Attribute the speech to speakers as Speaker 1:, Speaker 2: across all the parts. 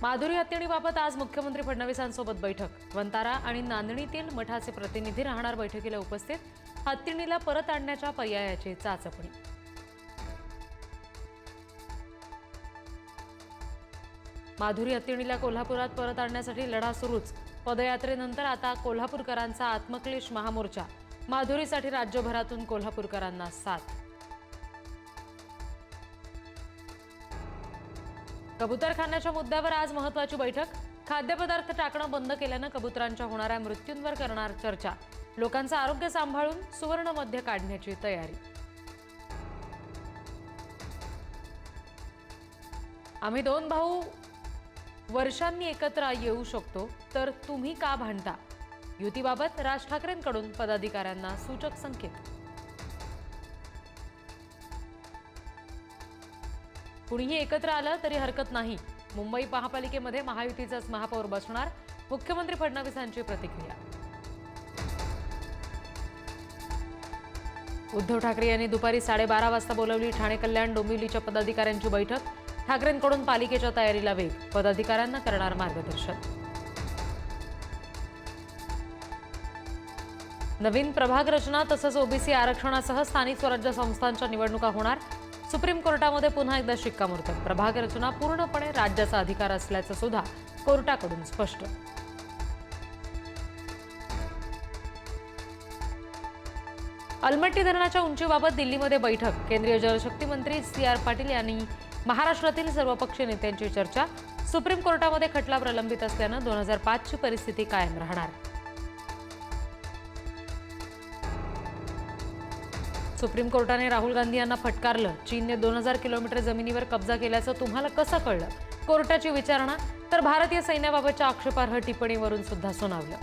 Speaker 1: माधुरी हत्तीणीबाबत आज मुख्यमंत्री फडणवीसांसोबत बैठक। वंतारा आणि नांदणीतील मठाचे प्रतिनिधी राहणार बैठकीला उपस्थित। हत्तीणीला परत आणण्याच्या पर्यायाची चाचपणी। माधुरी हत्तीणीला कोल्हापुरात परत आणण्यासाठी लढा सुरूच। पदयात्रेनंतर आता कोल्हापूरकरांचा आत्मक्लेश महामोर्चा। माधुरीसाठी राज्यभरातून कोल्हापूरकरांना साथ। कबूतरखान्याच्या मुद्द्यावर आज महत्त्वाची बैठक। खाद्यपदार्थ टाकणं बंद केल्यानं कबुतरांच्या होणाऱ्या मृत्यूंवर करणार चर्चा। लोकांचं आरोग्य सांभाळून सुवर्ण मध्य काढण्याची तयारी। आम्ही दोन भाऊ वर्षांनी एकत्र येऊ शकतो, तर तुम्ही का भांडता? युतीबाबत राज ठाकरेंकडून पदाधिकाऱ्यांना सूचक संकेत। कुणीही एकत्र आलं तरी हरकत नाही। मुंबई महापालिकेमध्ये महायुतीचाच महापौर बसणार। मुख्यमंत्री फडणवीसांची प्रतिक्रिया। उद्धव ठाकरे यांनी दुपारी 12:30 वाजता बोलावली ठाणे कल्याण डोंबिवलीच्या पदाधिकाऱ्यांची बैठक। ठाकरेंकडून पालिकेच्या तयारीला वेग। पदाधिकाऱ्यांना करणार मार्गदर्शन। नवीन प्रभाग रचना तसंच ओबीसी आरक्षणासह स्थानिक स्वराज्य संस्थांच्या निवडणुका होणार। सुप्रीम कोर्टामध्ये पुन्हा एकदा शिक्कामोर्तब। प्रभाग रचना पूर्णपणे राज्याचा अधिकार असल्याचं सुद्धा कोर्टाकडून स्पष्ट। अलमट्टी धरणाच्या उंचीबाबत दिल्लीमध्ये बैठक। केंद्रीय जलशक्ती मंत्री CR पाटील यांनी महाराष्ट्रातील सर्वपक्षीय नेत्यांची चर्चा। सुप्रीम कोर्टामध्ये खटला प्रलंबित असल्यानं 2005 ची परिस्थिती कायम राहणार। सुप्रीम कोर्टाने राहुल गांधी यांना फटकारलं। चीनने 2000 किलोमीटर जमिनीवर कब्जा केल्याचं तुम्हाला कसं कळलं? कोर्टाची विचारणा। तर भारतीय सैन्याबाबतच्या आक्षेपार्ह टिप्पणीवरून सुद्धा सुनावलं।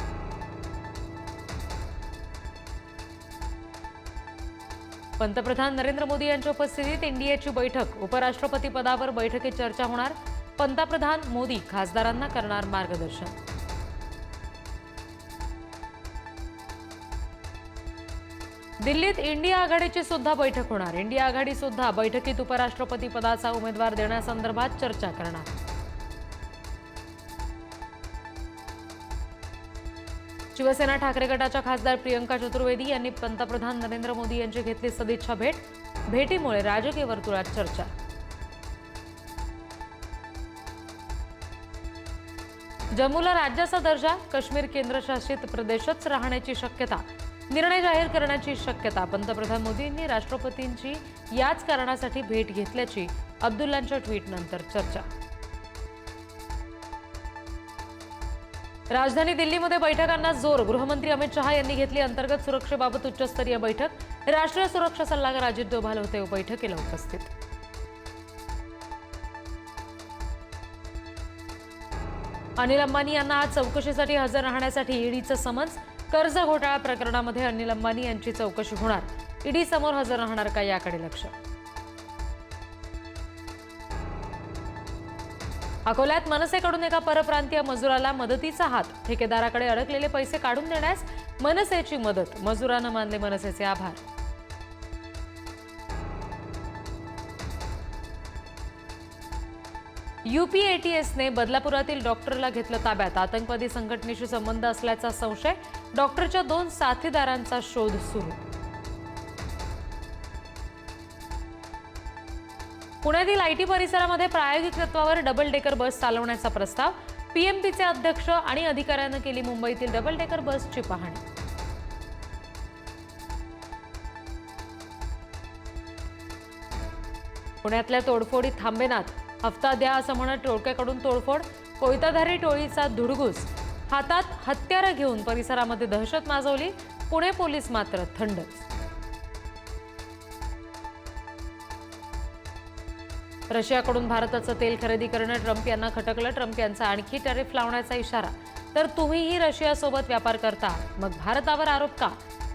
Speaker 1: पंतप्रधान नरेंद्र मोदी यांच्या उपस्थितीत एनडीएची बैठक। उपराष्ट्रपती पदावर बैठकीत चर्चा होणार। पंतप्रधान मोदी खासदारांना करणार मार्गदर्शन। दिल्लीत इंडिया आघाडीची सुद्धा बैठक होणार। इंडिया आघाडी सुद्धा बैठकीत उपराष्ट्रपती पदाचा उमेदवार देण्यासंदर्भात चर्चा करणार। शिवसेना ठाकरे गटाच्या खासदार प्रियंका चतुर्वेदी यांनी पंतप्रधान नरेंद्र मोदी यांची घेतली सदिच्छा भेट। भेटीमुळे राजकीय वर्तुळात चर्चा। जम्मूला राज्याचा दर्जा, काश्मीर केंद्रशासित प्रदेशच राहण्याची शक्यता। निर्णय जाहीर करण्याची शक्यता। पंतप्रधान मोदींनी राष्ट्रपतींची याच कारणासाठी भेट घेतल्याची अब्दुल्लांच्या ट्विटनंतर चर्चा। राजधानी दिल्लीमध्ये बैठकांना जोर। गृहमंत्री अमित शहा यांनी घेतली अंतर्गत सुरक्षेबाबत उच्चस्तरीय बैठक। राष्ट्रीय सुरक्षा सल्लागार अजित डोभाल होते बैठकीला उपस्थित। अनिल अंबानी यांना आज चौकशीसाठी हजर राहण्यासाठी ईडीचं समन्स। कर्ज घोटाळा प्रकरणामध्ये अनिल अंबानी यांची चौकशी होणार। ईडी समोर हजर राहणार का याकडे लक्ष। अकोल्यात मनसेकडून एका परप्रांतीय मजुराला मदतीचा हात। ठेकेदाराकडे अडकलेले पैसे काढून देण्यास मनसेची मदत। मजुरानं मानले मनसेचे आभार। UPATSने बदलापुरातील डॉक्टरला घेतलं ताब्यात। आतंकवादी संघटनेशी संबंध असल्याचा संशय। डॉक्टरच्या 2 साथीदारांचा शोध सुरू। पुण्यातील IT परिसरामध्ये प्रायोगिक तत्वावर डबल डेकर बस चालवण्याचा प्रस्ताव। PMPचे अध्यक्ष आणि अधिकाऱ्यांनी केली मुंबईतील डबल डेकर बसची पाहणी। पुण्यातल्या तोडफोडीत थांबेनात। हप्ता द्या असं म्हणत टोळक्याकडून तोडफोड। कोयताधारी टोळीचा धुडगूस। हातात हत्यारं घेऊन परिसरामध्ये दहशत माजवली। पुणे पोलीस मात्र थंडच। रशियाकडून भारताचं तेल खरेदी करणं ट्रम्प यांना खटकलं। ट्रम्प यांचा आणखी टॅरिफ लावण्याचा इशारा। तर तुम्हीही रशियासोबत व्यापार करता, मग भारतावर आरोप का?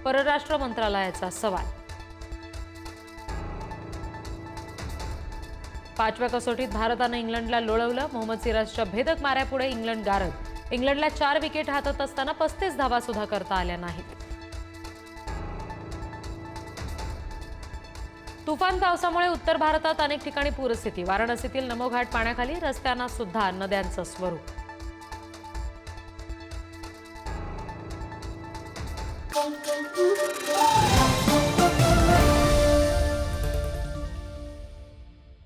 Speaker 1: परराष्ट्र मंत्रालयाचा सवाल। 5व्या कसोटीत भारतानं इंग्लंडला लोळवलं। मोहम्मद सिराजच्या भेदक माऱ्यापुढे इंग्लंड गारद। इंग्लंडला 4 विकेट हातात असताना 35 धावा सुद्धा करता आल्या नाहीत। तुफान पावसामुळे उत्तर भारतात अनेक ठिकाणी पूरस्थिती. वाराणसीतील नमोघाट पाण्याखाली, रस्त्यांना सुद्धा नद्यांचं स्वरूप.